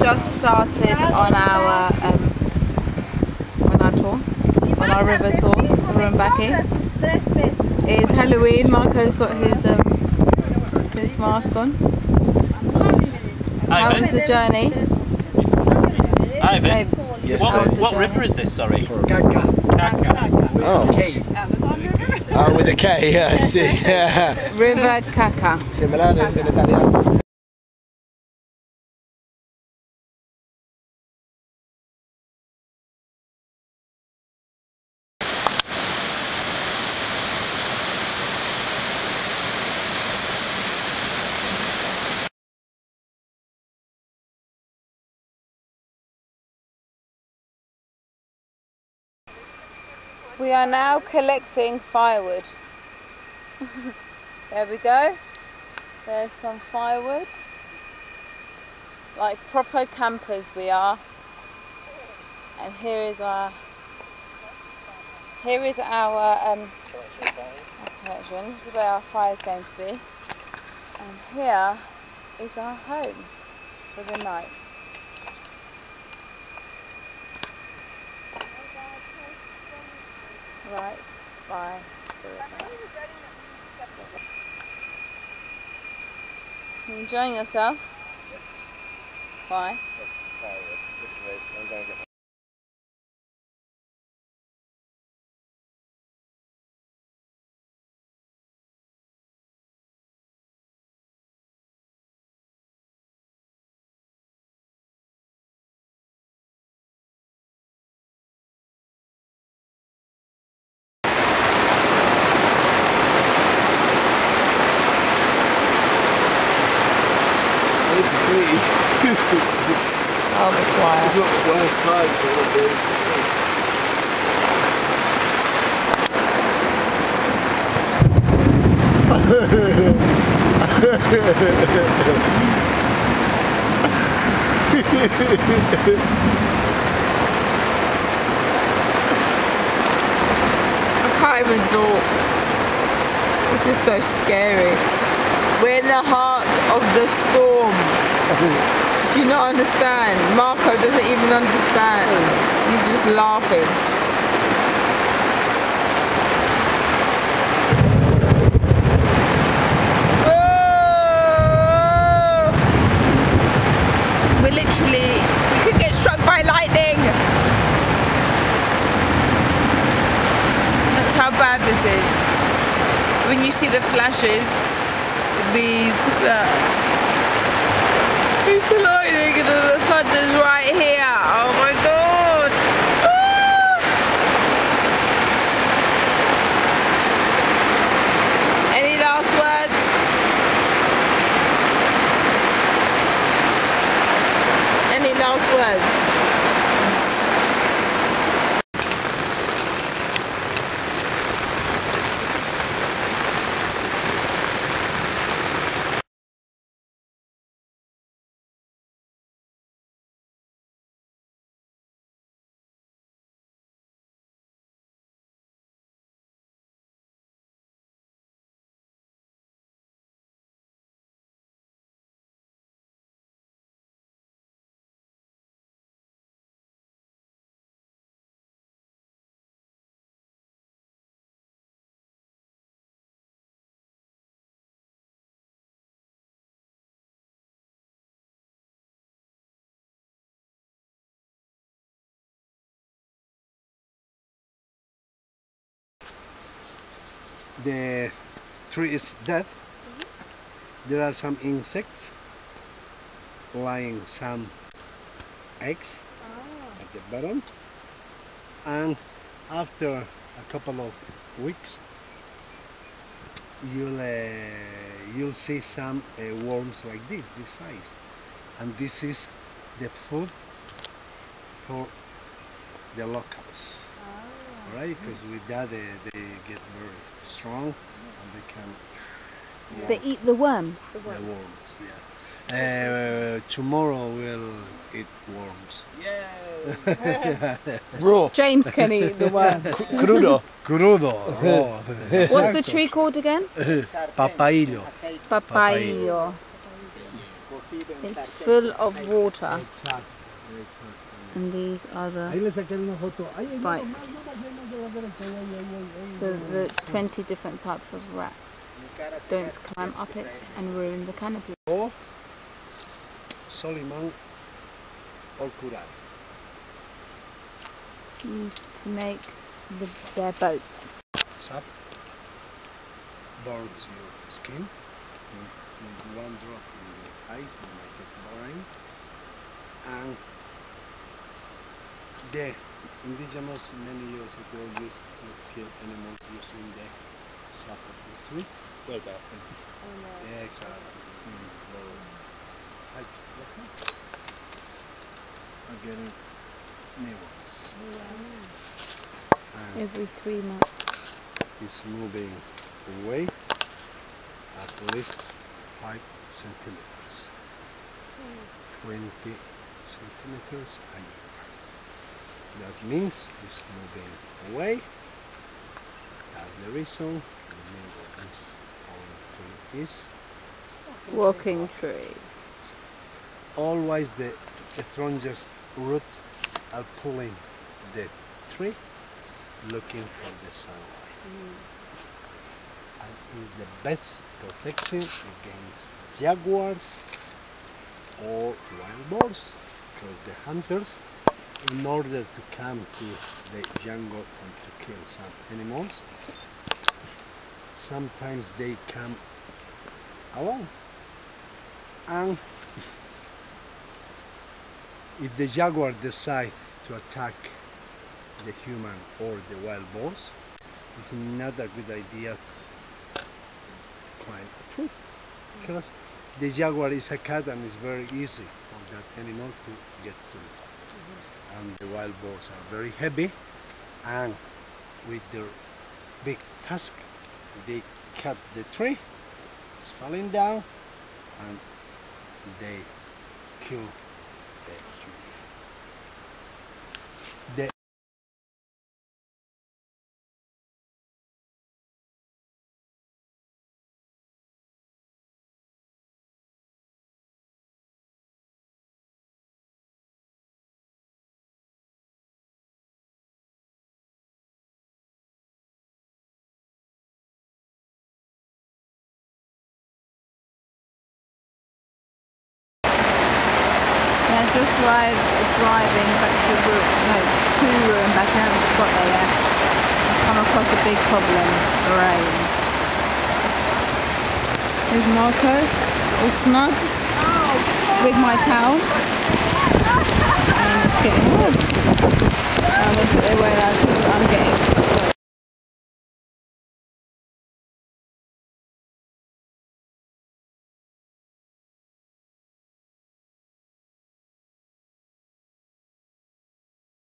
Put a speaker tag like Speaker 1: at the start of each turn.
Speaker 1: just started on our tour, on our river tour to Rurrenabaque. It is Halloween. Marco's got his mask on. How was the journey?
Speaker 2: Ivan, yes, what river is this? Sorry.
Speaker 3: Caca.
Speaker 2: Oh.
Speaker 3: K. Oh, with a K, yeah, I see. Yeah.
Speaker 1: River Caca.
Speaker 3: Similares en italiano.
Speaker 1: We are now collecting firewood. There we go. There's some firewood. Like proper campers we are. And here is our collection. This is where our fire is going to be. And here is our home for the night. Right by the river. You enjoying yourself?
Speaker 3: Yes.
Speaker 1: Why?
Speaker 3: Yes, firewood. This way, I'm going to get.
Speaker 1: I'll be quiet.
Speaker 3: It's not the worst time, so we'll do it.
Speaker 1: I can't even talk. This is so scary. We're in the heart of the storm. Do you not understand? Marco doesn't even understand. He's just laughing. Oh! We could get struck by lightning. That's how bad this is. When you see the flashes, it's the lightning and the thunder's right here. Oh my god! Ah! Any last words? Any last words?
Speaker 3: The tree is dead. There are some insects laying some eggs at the bottom, and after a couple of weeks you'll see some worms like this size, and this is the food for the locals. Right, because with that they get very strong and they can.
Speaker 1: They eat the worms.
Speaker 3: The worms, yeah. Tomorrow we'll eat worms.
Speaker 2: Yay!
Speaker 3: Raw.
Speaker 1: James can eat the worms.
Speaker 3: Crudo. Crudo. Raw.
Speaker 1: What's the tree called again?
Speaker 3: Papaillo.
Speaker 1: Papaillo. It's full of water.
Speaker 3: Exacto.
Speaker 1: And these are the
Speaker 3: Ahí le saqué una foto. Ay, no,
Speaker 1: spikes.
Speaker 3: más a la derecha. Ay.
Speaker 1: So the 20 different types of rat don't climb up it and ruin the canopy.
Speaker 3: O Solimán or Curar.
Speaker 1: Used to make their boats.
Speaker 3: Sap burns your skin. With one drop in your eyes, you make it boring. And the indigenous many years ago used to kill animals using the sap of this tree.
Speaker 2: Well, Barton.
Speaker 3: Yeah, exactly. I'm getting new ones. And
Speaker 1: Every 3 months.
Speaker 3: it's moving away at least 5 centimeters. 20 centimeters a year. That means it's moving away. That's the reason the name of this palm tree is.
Speaker 1: Walking tree.
Speaker 3: Always the strongest roots are pulling the tree, looking for the sunlight. And is the best protection against jaguars or wild boars, because the hunters, in order to come to the jungle and to kill some animals, sometimes they come alone. And if the jaguar decide to attack the human or the wild boars, it's not a good idea to climb a tree, because the jaguar is a cat and it's very easy for that animal to get to the top. And the wild boars are very heavy, and with their big tusk they cut the tree, it's falling down, and they kill the human. The
Speaker 1: Just driving back to Rurrenabaque. I haven't got there yet. I've come across a big problem. Rain. There's Marco, all snug with my towel. And it's getting worse.